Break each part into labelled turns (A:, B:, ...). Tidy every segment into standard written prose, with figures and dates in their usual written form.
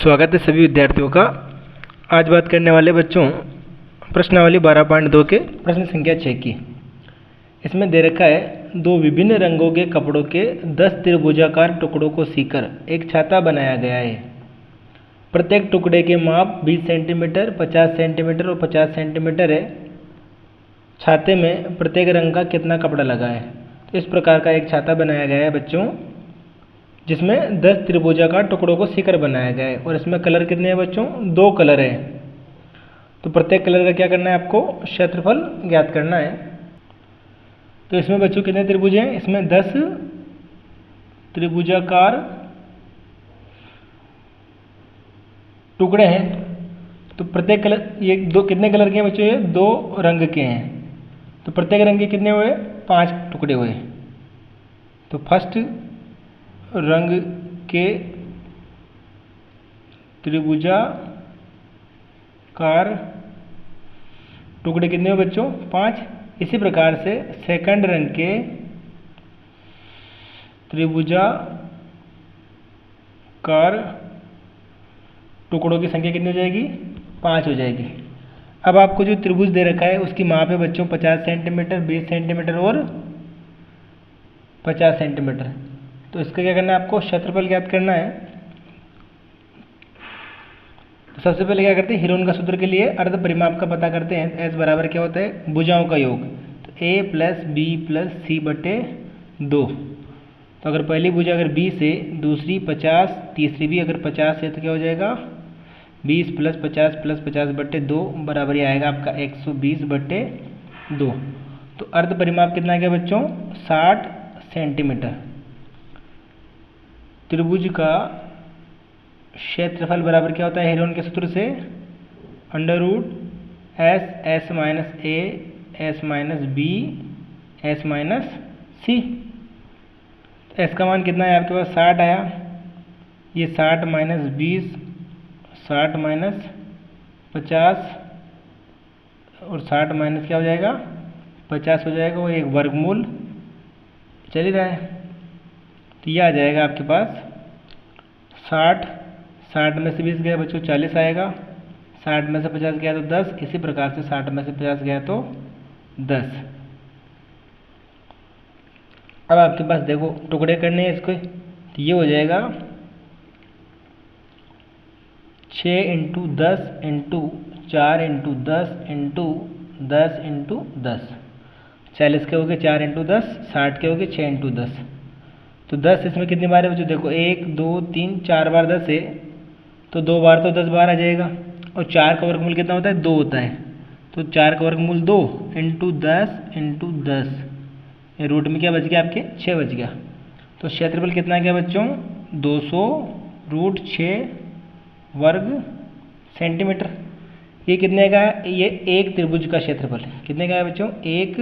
A: स्वागत है सभी विद्यार्थियों का। आज बात करने वाले बच्चों प्रश्नावली 12.2 के प्रश्न संख्या 6 की। इसमें दे रखा है दो विभिन्न रंगों के कपड़ों के 10 त्रिभुजाकार टुकड़ों को सीकर एक छाता बनाया गया है। प्रत्येक टुकड़े के माप 20 सेंटीमीटर, 50 सेंटीमीटर और 50 सेंटीमीटर है। छाते में प्रत्येक रंग का कितना कपड़ा लगा है। तो इस प्रकार का एक छाता बनाया गया है बच्चों, जिसमें 10 त्रिभुजाकार टुकड़ों को सीकर बनाया गया है। और इसमें कलर कितने हैं बच्चों? 2 कलर है। तो प्रत्येक कलर का क्या करना है आपको? क्षेत्रफल ज्ञात करना है। तो इसमें बच्चों कितने त्रिभुज हैं? इसमें 10 त्रिभुजाकार टुकड़े हैं। तो प्रत्येक कलर ये दो कितने कलर के हैं बच्चों? ये 2 रंग के हैं। तो प्रत्येक रंग के कितने हुए? 5 टुकड़े हुए। तो फर्स्ट रंग के त्रिभुजाकार टुकड़े कितने हुए बच्चों? 5। इसी प्रकार से सेकंड रंग के त्रिभुजाकार टुकड़ों की संख्या कितनी हो जाएगी? 5 हो जाएगी। अब आपको जो त्रिभुज दे रखा है उसकी माप है बच्चों 50 सेंटीमीटर, 20 सेंटीमीटर और 50 सेंटीमीटर। तो इसका क्या करना है आपको? क्षेत्रफल ज्ञात करना है। तो सबसे पहले क्या करते हैं? हीरोन का सूत्र के लिए अर्ध परिमाप का पता करते हैं। एस बराबर क्या होता है? भुजाओं का योग। तो a + b + c बटे 2। तो अगर पहली भुजा अगर 20 है, दूसरी 50, तीसरी भी अगर 50 है तो क्या हो जाएगा? 20 + 50 + 50 बटे 2 बराबर ही आएगा आपका 120 बटे 2। तो अर्ध परिमाप कितना आ गया बच्चों? 60 सेंटीमीटर। त्रिभुज का क्षेत्रफल बराबर क्या होता है हीरोन के सूत्र से? √S S - A S - B S - C। S का मान कितना है आपके पास? 60 आया। ये 60 - 20, 60 - 50 और 60 माइनस क्या हो जाएगा? 50 हो जाएगा। वो एक वर्गमूल चल ही रहा है। तो यह आ जाएगा आपके पास 60 में से 20 गया बच्चों 40 आएगा। 60 में से 50 गया तो 10। इसी प्रकार से 60 में से 50 गया तो 10। अब आपके पास देखो टुकड़े करने हैं इसको। तो ये हो जाएगा 6 × 10 × 4 × 10 × 10 × 10। 40 के हो गए 4 × 10, 60 के हो गए 6 × 10। तो 10 इसमें कितनी बार है बच्चों? देखो 1 2 3 4 बार 10 है, तो 2 बार तो 10 बार आ जाएगा। और 4 का वर्गमूल कितना होता है? 2 होता है। तो 4 का वर्गमूल 2 × 10 × 10। ये रूट में क्या बच गया आपके? 6 बच गया। तो क्षेत्रफल कितना गया बच्चों? 200√6 वर्ग सेंटीमीटर। ये कितने का है? ये एक त्रिभुज का क्षेत्रफल कितने का है बच्चों? एक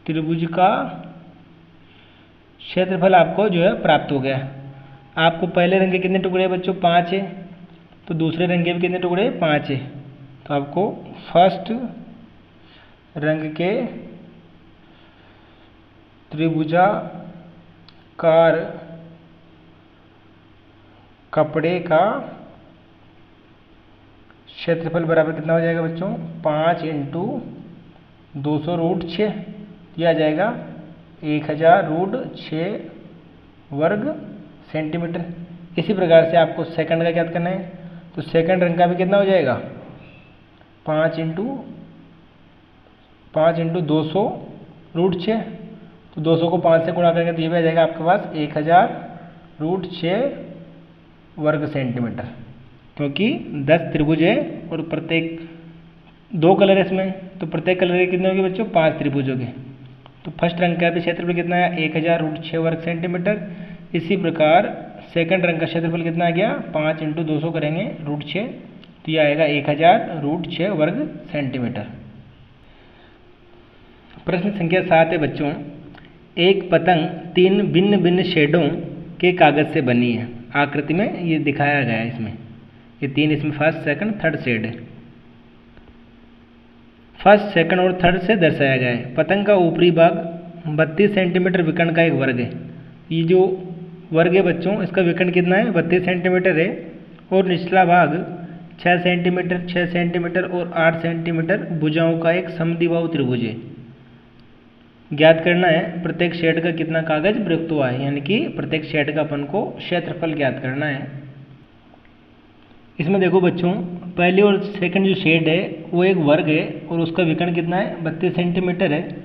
A: त्रिभुज का क्षेत्रफल आपको जो है प्राप्त हो गया। आपको पहले रंग के कितने टुकड़े हैं बच्चों? 5 है। तो दूसरे रंग के भी कितने टुकड़े? 5 है। तो आपको फर्स्ट रंग के त्रिभुजाकार कपड़े का क्षेत्रफल बराबर कितना हो जाएगा बच्चों? 5 × 200√6। यह आ जाएगा 1000√6 वर्ग सेंटीमीटर। इसी प्रकार से आपको सेकंड का ज्ञात करना है। तो सेकंड रंग का भी कितना हो जाएगा? 5 × 200√6। तो 200 को 5 से गुणा करेंगे तो ये भी आ जाएगा आपके पास 1000√6 वर्ग सेंटीमीटर। क्योंकि 10 त्रिभुज है और प्रत्येक 2 कलर है इसमें, तो प्रत्येक कलर के कितने होंगे बच्चों? 5 त्रिभुज होंगे। तो फर्स्ट रंग का भी क्षेत्रफल कितना है? 1000√6 वर्ग सेंटीमीटर। इसी प्रकार सेकंड रंग का क्षेत्रफल कितना आ गया? 5 × 200 करेंगे √6, तो यह आएगा 1000√6 वर्ग सेंटीमीटर। प्रश्न संख्या 7 है बच्चों, एक पतंग 3 भिन्न भिन्न शेडों के कागज से बनी है। आकृति में ये दिखाया गया है। इसमें ये 3 इसमें फर्स्ट सेकंड थर्ड शेड है। फर्स्ट सेकंड और थर्ड से दर्शाया गया है। पतंग का ऊपरी भाग 32 सेंटीमीटर विकर्ण का एक वर्ग है। ये जो वर्ग है बच्चों, इसका विकर्ण कितना है 32 सेंटीमीटर है और निचला भाग 6 सेंटीमीटर 6 सेंटीमीटर और 8 सेंटीमीटर भुजाओं का एक समद्विबाहु त्रिभुज है। ज्ञात करना है प्रत्येक शेड का कितना कागज प्रयुक्त हुआ है, यानी कि प्रत्येक शेड का अपन को क्षेत्रफल ज्ञात करना है। इसमें देखो बच्चों, पहली और सेकंड जो शेड है वो एक वर्ग है और उसका विकर्ण कितना है 32 सेंटीमीटर है।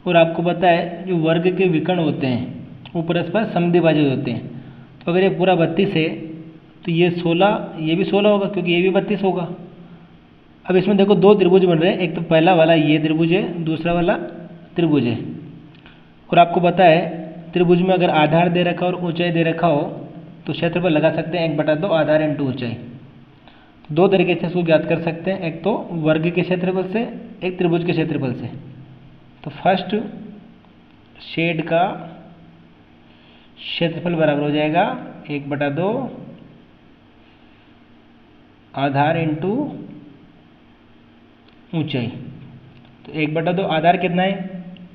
A: और आपको पता है जो वर्ग के विकर्ण होते हैं वो परस्पर समद्विभाजित होते हैं। तो अगर ये पूरा 32 है तो ये 16, ये भी 16 होगा क्योंकि ये भी 32 होगा। अब इसमें देखो दो त्रिभुज बन रहे हैं, एक तो पहला वाला ये त्रिभुज है, दूसरा वाला त्रिभुज है। और आपको पता है त्रिभुज में अगर आधार दे रखा और ऊंचाई दे रखा हो तो क्षेत्रफल लगा सकते हैं 1/2 आधार इंटू ऊंचाई। दो तरीके से इसको ज्ञात कर सकते हैं, एक तो वर्ग के क्षेत्रफल से, एक त्रिभुज के क्षेत्रफल से। तो फर्स्ट शेड का क्षेत्रफल बराबर हो जाएगा 1/2 आधार इंटू ऊंचाई। तो 1/2 आधार कितना है,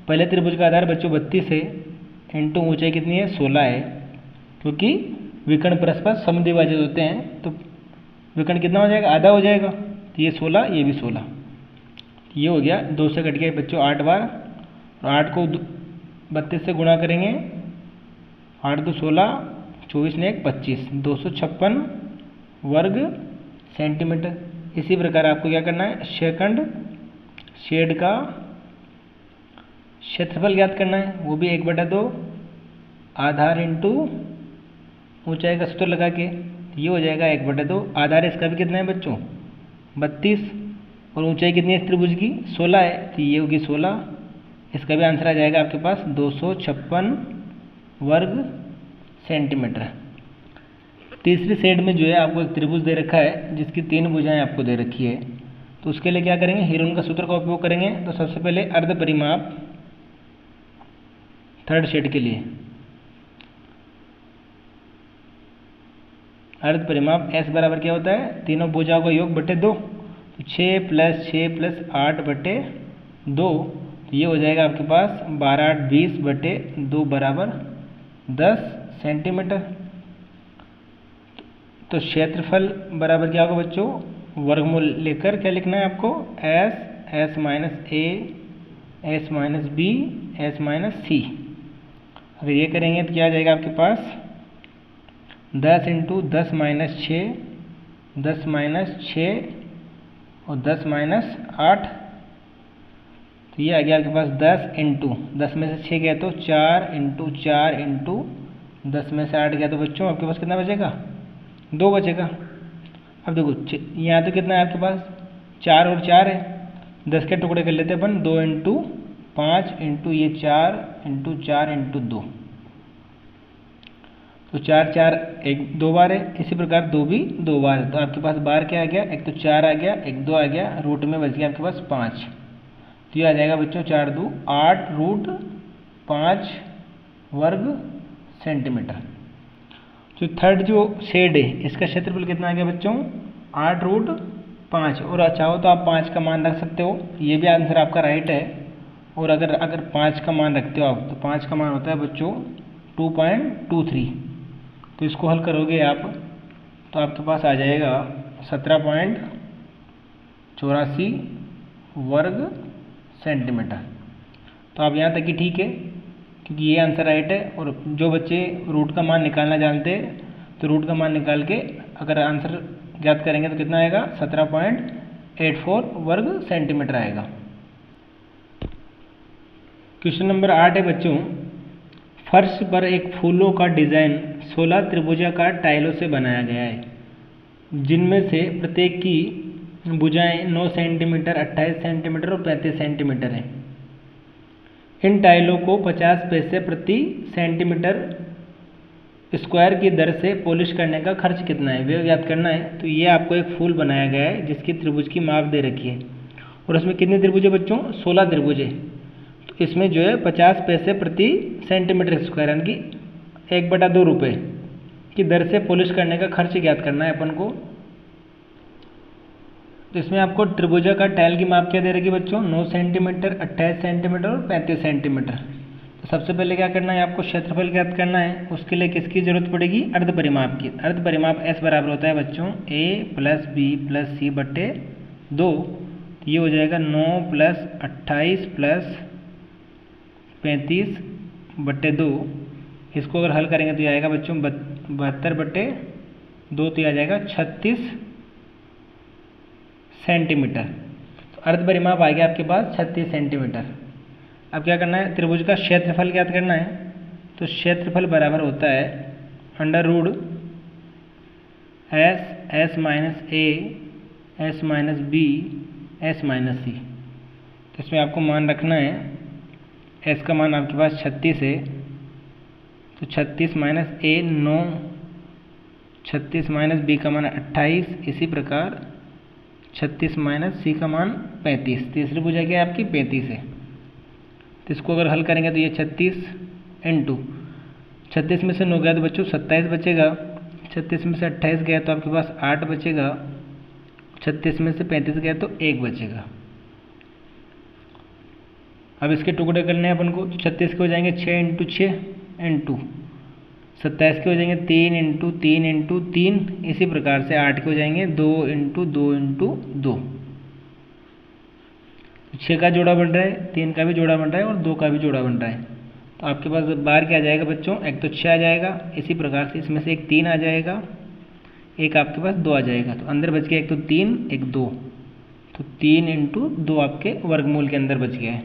A: पहले त्रिभुज का आधार बच्चों 32 है, इंटू ऊंचाई कितनी है 16 है। क्योंकि विकर्ण परस्पर समद्विभाजित होते हैं तो विकर्ण कितना हो जाएगा, आधा हो जाएगा। तो ये 16, ये भी 16, ये हो गया। 2 से कट गया बच्चों 8 बार, और 8 को 32 से गुणा करेंगे, 8 2 16, 24 ने 1 25, 256 वर्ग सेंटीमीटर। इसी प्रकार आपको क्या करना है, सेकंड शेड का क्षेत्रफल ज्ञात करना है, वो भी 1/2 आधार इंटू ऊंचाई का सूत्र लगा के। ये हो जाएगा 1/2 आधार, इसका भी कितना है बच्चों 32, और ऊंचाई कितनी है इस त्रिभुज की 16 है, तो ये होगी 16। इसका भी आंसर आ जाएगा आपके पास 256 वर्ग सेंटीमीटर। तीसरी शेड में जो है आपको एक त्रिभुज दे रखा है जिसकी 3 भुजाएं आपको दे रखी है। तो उसके लिए क्या करेंगे, हीरोन का सूत्र का उपयोग करेंगे। तो सबसे पहले अर्ध परिमाप थर्ड शेड के लिए, अर्ध परिमाप S बराबर क्या होता है, तीनों भुजाओं का योग बटे 2, तो 6 + 6 + 8 बटे 2। तो ये हो जाएगा आपके पास 12 8 20 बटे 2 बराबर 10 सेंटीमीटर। तो क्षेत्रफल बराबर क्या होगा बच्चों, वर्गमूल लेकर क्या लिखना है आपको, S - A S - B S - C। अगर ये करेंगे तो क्या आ जाएगा आपके पास 10 × 10 - 6 10 - 6 और 10 - 8। तो ये आ गया आपके पास 10 × 10 में से 6 गया तो 4 × 4 × 10 में से 8 गया, तो बच्चों आपके पास कितना बचेगा, 2 बचेगा। अब देखो यहाँ तो कितना है आपके पास 4 और 4 है, 10 के टुकड़े कर लेते हैं अपन, 2 × 5 × ये 4 × 4 × 2। तो 4 4 1 2 बार है, इसी प्रकार 2 भी 2 बार है। तो आपके पास बार क्या आ गया, एक तो 4 आ गया, एक 2 आ गया, रूट में बच गया आपके पास 5। तो ये आ जाएगा बच्चों 4 2 8 √5 वर्ग सेंटीमीटर। तो थर्ड जो शेड है इसका क्षेत्रफल कितना आ गया बच्चों 8 √5, और चाहो तो आप 5 का मान रख सकते हो, ये भी आंसर आपका राइट है। और अगर 5 का मान रखते हो आप तो 5 का मान होता है बच्चों 2.23। तो इसको हल करोगे आप तो आपके पास आ जाएगा 17.84 वर्ग सेंटीमीटर। तो आप यहाँ तक कि ठीक है क्योंकि ये आंसर राइट है। और जो बच्चे रूट का मान निकालना जानते हैं तो रूट का मान निकाल के अगर आंसर ज्ञात करेंगे तो कितना आएगा 17.84 वर्ग सेंटीमीटर आएगा। क्वेश्चन नंबर 8 है बच्चों, फर्श पर एक फूलों का डिजाइन 16 त्रिभुजाकार टाइलों से बनाया गया है, जिनमें से प्रत्येक की भुजाएं 9 सेंटीमीटर 28 सेंटीमीटर और 35 सेंटीमीटर हैं। इन टाइलों को 50 पैसे प्रति सेंटीमीटर स्क्वायर की दर से पॉलिश करने का खर्च कितना है, वे ज्ञात करना है। तो ये आपको एक फूल बनाया गया है जिसकी त्रिभुज की माप दे रखी है और उसमें कितने त्रिभुज है बच्चों 16 त्रिभुज है। तो इसमें जो है 50 पैसे प्रति सेंटीमीटर स्क्वायर यानी कि 1/2 रुपये की दर से पॉलिश करने का खर्च ज्ञात करना है अपन को। तो इसमें आपको त्रिभुजा का टाइल की माप क्या दे रखी बच्चों 9 सेंटीमीटर 28 सेंटीमीटर और 35 सेंटीमीटर। तो सबसे पहले क्या करना है, आपको क्षेत्रफल ज्ञात करना है। उसके लिए किसकी जरूरत पड़ेगी, अर्ध परिमाप की। अर्ध परिमाप S बराबर होता है बच्चों A + B + C बटे 2। ये हो जाएगा 9 + 28 + 35 बटे 2। इसको अगर हल करेंगे तो ये आएगा बच्चों 72 बटे 2, तो आ जाएगा 36 सेंटीमीटर। तो अर्ध परिमाप आ गया आपके पास 36 सेंटीमीटर। अब क्या करना है, त्रिभुज का क्षेत्रफल ज्ञात करना है। तो क्षेत्रफल बराबर होता है √S S - A S - B S - C। तो इसमें आपको मान रखना है, S का मान आपके पास 36 है, तो 36 - A 9, 36 - B का मान 28, इसी प्रकार 36 - C का मान 35। तीसरी भुजा क्या है आपकी 35 है। तो इसको अगर हल करेंगे तो ये 36 × 36 में से 9 गया तो बच्चों 27 बचेगा। 36 में से 28 गया तो आपके पास 8 बचेगा। 36 में से 35 गया तो 1 बचेगा। अब इसके टुकड़े करने हैं अपन को। तो 36 के हो जाएंगे 6 × 6 × 27 के हो जाएंगे 3 × 3 × 3। इसी प्रकार से 8 के हो जाएंगे 2 × 2 × 2। 6 का जोड़ा बन रहा है, 3 का भी जोड़ा बन रहा है और 2 का भी जोड़ा बन रहा है। तो आपके पास बाहर क्या आ जाएगा बच्चों, एक तो 6 आ जाएगा, इसी प्रकार से इसमें से एक 3 आ जाएगा, एक आपके पास 2 आ जाएगा। तो अंदर बच गया एक तो 3 एक 2, तो 3 × 2 आपके वर्गमूल के अंदर बच गया है।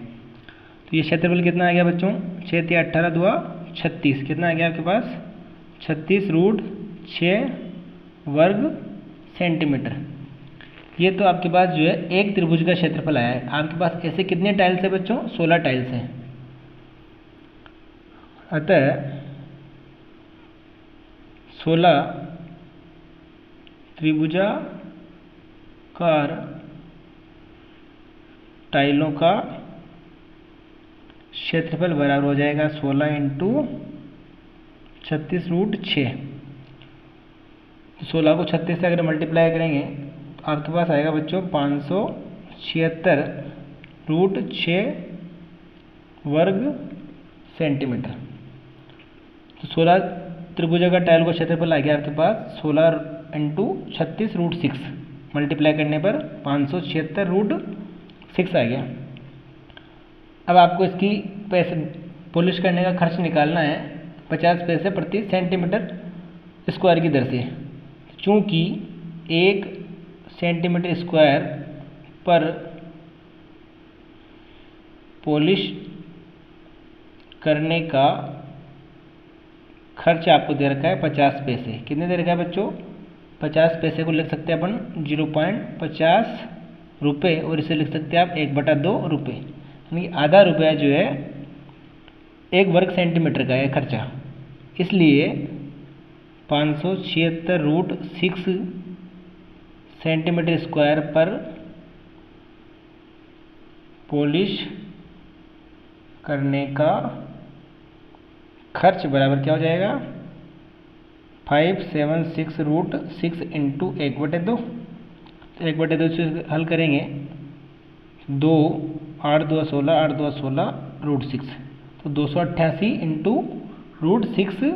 A: तो ये क्षेत्रफल कितना आ गया बच्चों, 6 × 18 = 2 36। कितना आ गया आपके पास 36√6 वर्ग सेंटीमीटर। ये तो आपके पास जो है एक त्रिभुज का क्षेत्रफल आया है। आपके पास ऐसे कितने टाइल्स है बच्चों, 16 टाइल्स हैं। अतः 16 त्रिभुजाकार टाइलों का क्षेत्रफल बराबर हो जाएगा 16 × 36√6। 16 को 36 से अगर मल्टीप्लाई करेंगे तो आपके पास आएगा बच्चों 576√6 वर्ग सेंटीमीटर। तो 16 त्रिभुजाकार टाइल का क्षेत्रफल आ गया आपके पास 16 × 36√6 मल्टीप्लाई करने पर 576√6 आ गया। अब आपको इसकी पैसे पॉलिश करने का खर्च निकालना है 50 पैसे प्रति सेंटीमीटर स्क्वायर की दर से। चूँकि 1 सेंटीमीटर स्क्वायर पर पॉलिश करने का खर्च आपको दे रखा है 50 पैसे। कितने दे रखा है बच्चों, 50 पैसे को लिख सकते हैं अपन 0.50 रुपये, और इसे लिख सकते हैं आप 1/2 रुपये, यानी आधा रुपया जो है 1 वर्ग सेंटीमीटर का है खर्चा। इसलिए 576√6 सेंटीमीटर स्क्वायर पर पॉलिश करने का खर्च बराबर क्या हो जाएगा 576√6 × 1/2। तो 1/2 से हल करेंगे 2 8 2 16 8 2 16√6, तो 288 × √6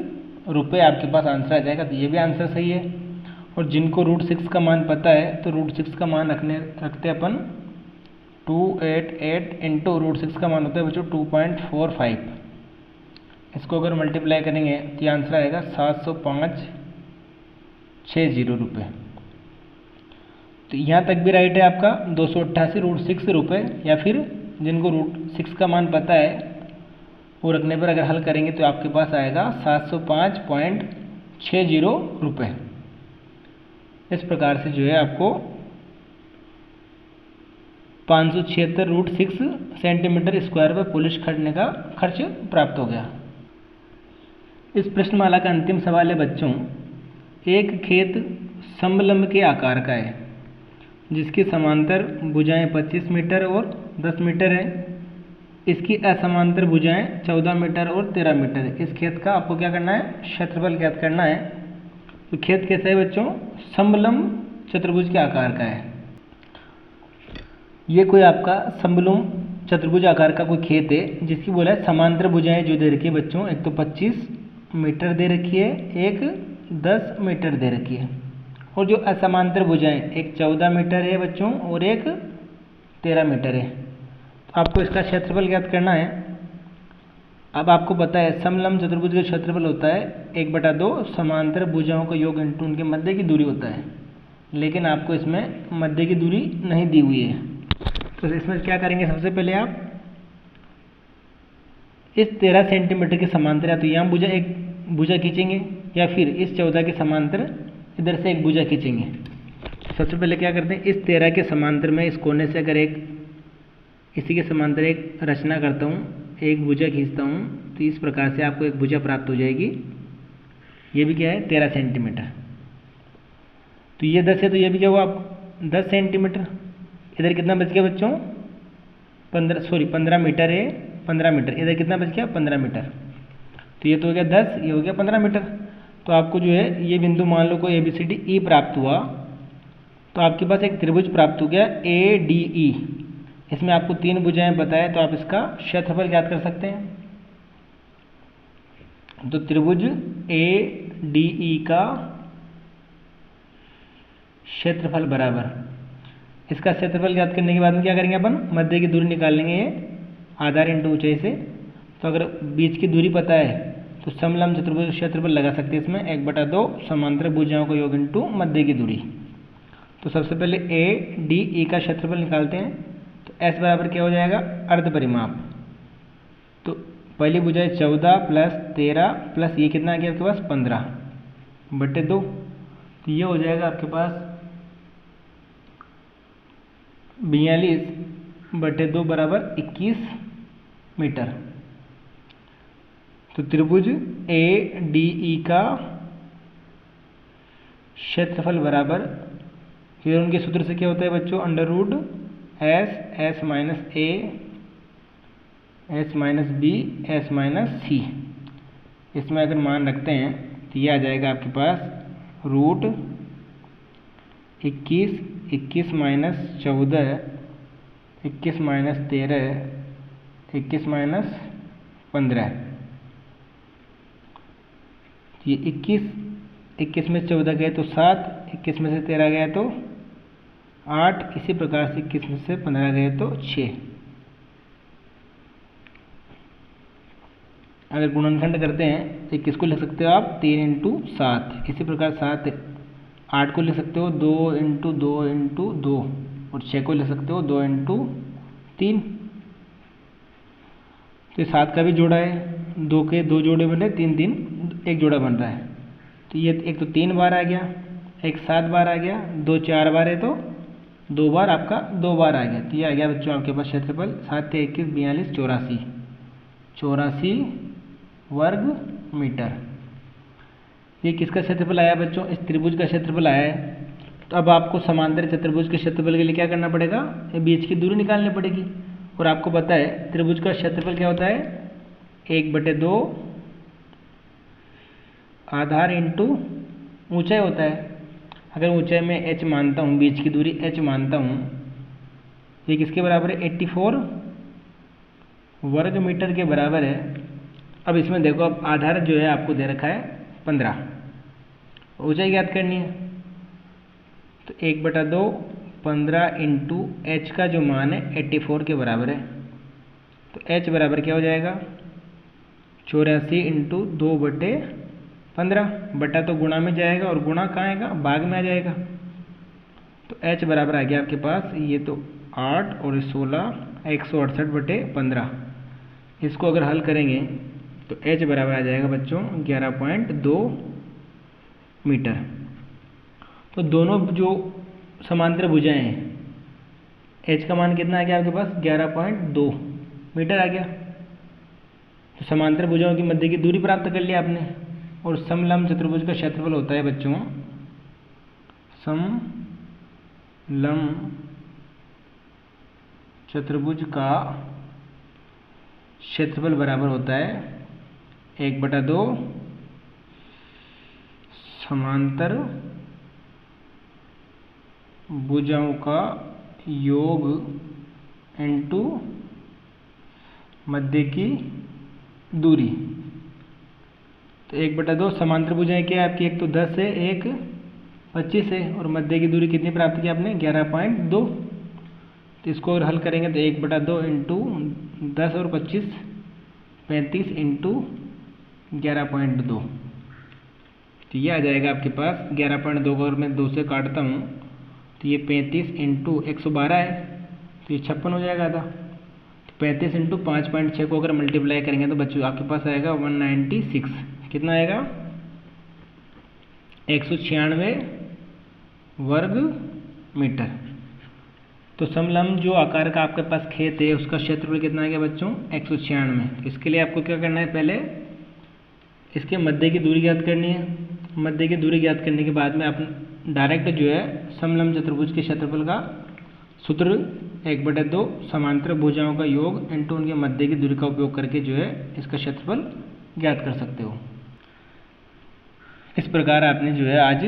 A: रुपये आपके पास आंसर आ जाएगा। तो ये भी आंसर सही है। और जिनको √6 का मान पता है तो √6 का मान रखते अपन 288 × √6 का मान होता है बच्चों 2.45। इसको अगर मल्टीप्लाई करेंगे तो ये आंसर आएगा 705.60 रुपये। तो यहाँ तक भी राइट है आपका 288√6 रुपये, या फिर जिनको √6 का मान पता है वो रखने पर अगर हल करेंगे तो आपके पास आएगा 705.60 रुपये। इस प्रकार से जो है आपको 576√6 सेंटीमीटर स्क्वायर पर पॉलिश करने का खर्च प्राप्त हो गया। इस प्रश्नमाला का अंतिम सवाल है बच्चों, एक खेत समलंब के आकार का है जिसकी समांतर भुजाएं 25 मीटर और 10 मीटर है। इसकी असमांतर भुजाएं 14 मीटर और 13 मीटर है। इस खेत का आपको क्या करना है, क्षेत्रफल ज्ञात करना है। तो खेत कैसा है बच्चों, समलंब चतुर्भुज के आकार का है। ये कोई आपका समलंब चतुर्भुज आकार का कोई खेत है जिसकी बोला है समांतर भुजाएं जो दे रखी है बच्चों, एक तो 25 मीटर दे रखी है, एक 10 मीटर दे रखी है, और जो असमांतर भुजाएं एक 14 मीटर है बच्चों और एक 13 मीटर है। तो आपको इसका क्षेत्रफल ज्ञात करना है। अब आपको पता है समलंब चतुर्भुज का क्षेत्रफल होता है 1/2 समांतर भुजाओं का योग इंटू उनके मध्य की दूरी होता है, लेकिन आपको इसमें मध्य की दूरी नहीं दी हुई है। तो इसमें क्या करेंगे, सबसे पहले आप इस 13 सेंटीमीटर के समांतर या तो यहाँ एक भुजा खींचेंगे या फिर इस 14 के समांतर इधर से एक भुजा खींचेंगे। सबसे पहले क्या करते हैं, इस 13 के समांतर में इस कोने से अगर इसी के समांतर एक रचना करता हूँ, एक भुजा खींचता हूँ, तो इस प्रकार से आपको एक भुजा प्राप्त हो जाएगी। ये भी क्या है 13 सेंटीमीटर। तो ये 10 है तो ये भी क्या हुआ आप 10 सेंटीमीटर। इधर कितना बच गया बच्चों 15 मीटर है, 15 मीटर। इधर कितना बच गया 15 मीटर। तो ये तो हो गया 10, ये हो गया 15 मीटर। तो आपको जो है ये बिंदु मान लो कोई ABCD E प्राप्त हुआ, तो आपके पास एक त्रिभुज प्राप्त हो गया ADE। इसमें आपको 3 भुजाएं बताए, तो आप इसका क्षेत्रफल ज्ञात कर सकते हैं। तो त्रिभुज ADE का क्षेत्रफल बराबर, इसका क्षेत्रफल ज्ञात करने के बाद में क्या करेंगे अपन, मध्य की दूरी निकाल लेंगे, ये आधार इंटू ऊंचाई से। तो अगर बीच की दूरी पता है तो समलंब चतुर्भुज क्षेत्रफल लगा सकते हैं इसमें 1/2 समांतर भुजाओं का योग इंटू मध्य की दूरी। तो सबसे पहले ADE का क्षेत्रफल निकालते हैं। तो S बराबर क्या हो जाएगा, अर्ध परिमाप। तो पहली भुजा 14 प्लस 13 प्लस ये कितना आ गया आपके पास 15/2। तो ये हो जाएगा आपके पास 42/2 बराबर 21 मीटर। तो त्रिभुज ADE का क्षेत्रफल बराबर, फिर उनके सूत्र से क्या होता है बच्चों, √S minus A S minus B S minus C। इसमें अगर मान रखते हैं तो ये आ जाएगा आपके पास √21 माइनस 14 21 माइनस 13 21 माइनस 15। ये 21 में 14 गए तो 7, 21 में से 13 गया तो 8, इसी प्रकार से 21 में से 15 गए तो 6। अगर गुणनखंड करते हैं तो 21 को लिख सकते हो आप 3 × 7। इसी प्रकार 8 को लिख सकते हो 2 × 2 × 2, और 6 को लिख सकते हो 2 × 3। तो 7 का भी जोड़ा है, 2 के 2 जोड़े बने, 3 3 एक जोड़ा बन रहा है। तो ये एक तो 3 बार आ गया, एक 7 बार आ गया, 2 4 बार है तो 2 बार आपका 2 बार आ गया। तो ये आ गया बच्चों आपके पास क्षेत्रफल 7 × 21 42 84 वर्ग मीटर। ये किसका क्षेत्रफल आया बच्चों, इस त्रिभुज का क्षेत्रफल आया है। तो अब आपको समांतर चतुर्भुज के क्षेत्रफल के लिए क्या करना पड़ेगा, बीच की दूरी निकालनी पड़ेगी। और आपको पता है त्रिभुज का क्षेत्रफल क्या होता है, 1/2 आधार इंटू ऊंचाई होता है। अगर ऊंचाई में h मानता हूँ, बीच की दूरी h मानता हूँ, ये किसके बराबर है 84 वर्ग मीटर के बराबर है। अब इसमें देखो, अब आधार जो है आपको दे रखा है 15, ऊंचाई ज्ञात करनी है। तो 1/2 15 इंटू h का जो मान है 84 के बराबर है। तो h बराबर क्या हो जाएगा 84 इंटू 2/15। बटा तो गुणा में जाएगा और गुणा कहाँ आएगा, भाग में आ जाएगा। तो h बराबर आ गया आपके पास, ये तो 8 और 16 168/15। इसको अगर हल करेंगे तो h बराबर आ जाएगा बच्चों 11.2 मीटर। तो दोनों जो समांतर भुजाएं हैं, h का मान कितना आ गया आपके पास 11.2 मीटर आ गया। तो समांतर भुजाओं की मध्य की दूरी प्राप्त कर लिया आपने। और समलंब चतुर्भुज का क्षेत्रफल होता है बच्चों, समलंब चतुर्भुज का क्षेत्रफल बराबर होता है 1/2 समांतर भुजाओं का योग इंटू मध्य की दूरी। तो 1/2 समांतर भुजाएं क्या है आपकी, एक तो 10 है, एक 25 है, और मध्य की दूरी कितनी प्राप्त की आपने, 11.2। तो इसको अगर हल करेंगे तो 1/2 इंटू 10 और 25, 35 इंटू 11.2। तो ये आ जाएगा आपके पास 11.2 को अगर मैं 2 से काटता हूँ तो ये 35 इंटू 112 है, तो ये 56 हो जाएगा आधा। 35 इंटू 5.6 को अगर मल्टीप्लाई करेंगे तो बच्चों आपके पास आएगा 196। कितना आएगा, 196 वर्ग मीटर। तो समलंब जो आकार का आपके पास खेत है उसका क्षेत्रफल कितना आएगा बच्चों, 196। इसके लिए आपको क्या करना है, पहले इसके मध्य की दूरी ज्ञात करनी है। मध्य की दूरी ज्ञात करने के बाद में आप डायरेक्ट जो है समलंब चतुर्भुज के क्षेत्रफल का सूत्र 1/2 समांतर भुजाओं का योग इंटू उनके मध्य की दूरी का उपयोग करके जो है इसका क्षेत्रफल ज्ञात कर सकते हो। इस प्रकार आपने जो है आज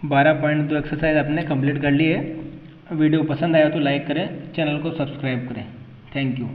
A: 12.2 एक्सरसाइज आपने कंप्लीट कर ली है। वीडियो पसंद आया तो लाइक करें, चैनल को सब्सक्राइब करें। Thank you.